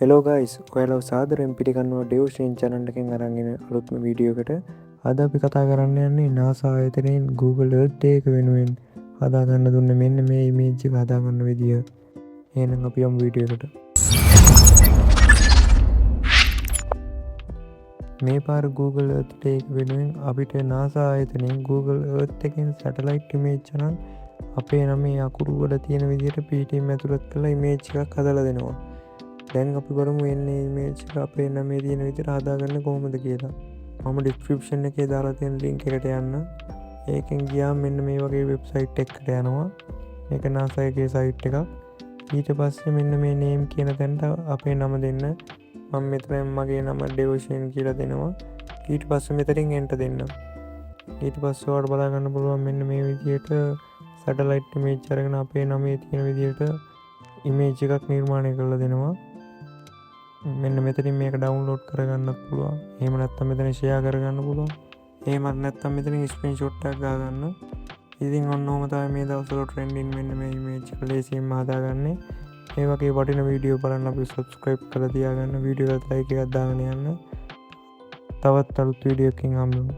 Hello guys ඔයාලව සාදරයෙන් පිළිගන්නවා ඩෙව්ෂන් channel එකෙන් අරන් එන අලුත්ම වීඩියෝ එකට. අද අපි කතා කරන්න යන්නේ NASA ආයතනයෙන් Google Earth එක වෙනුවෙන් හදාගන්න දුන්න මෙන්න මේ ඉමේජ් එක හදාගන්න විදිය. එහෙනම් අපි යමු වීඩියෝ එකට. මේ පාර Google Earth එක වෙනුවෙන් අපිට NASA ආයතනයෙන් Google Earth එකෙන් satellite image එකක් අපේ නමේ අකුරු වල තියෙන විදිහට PTM ඇතුළත් කරලා image එකක් හදලා දෙනවා. දැන් අපි බලමු එන්නේ image එක අපේ නමේ තියෙන විදිහට හදාගන්න කොහොමද කියලා. මම description එකේ දාලා තියෙන link එකට යන්න. ඒකෙන් ගියාම මෙන්න මේ වගේ website එකකට යනවා. මේක NASA එකේ site එකක්. ඊට පස්සේ මෙන්න මේ name කියන තැනට අපේ නම දෙන්න. මම මෙතන මගේ නම devotion කියලා දෙනවා. ඊට පස්සේ මෙතනින් enter දෙන්න. ඊට පස්සේ ඔයාලට බලා ගන්න පුළුවන් මෙන්න මේ විදිහට satellite image අරගෙන අපේ නමේ තියෙන විදිහට image එකක් නිර්මාණය කරලා දෙනවා. මෙන්න මෙතනින් මේක ඩවුන්ලෝඩ් කරගන්නත් පුළුවන්. එහෙම නැත්නම් මෙතන ෂෙයා කරගන්න පුළුවන්. එහෙමත් නැත්නම් මෙතනින් ස්ක්‍රීන්ෂොට් එකක් ගන්න. ඉතින් ඔන්න ඔහම තමයි මේ දවස්වල ට්‍රෙන්ඩින් මෙන්න මේ ඉමේජ් එක ලේසියෙන්ම හදාගන්නේ. මේ වගේ වටින වීඩියෝ බලන්න අපි subscribe කරලා තියාගන්න. වීඩියෝ එකට like එකක් දාගෙන යන්න. තවත් අලුත් වීඩියෝ එකකින් හම්බෙමු.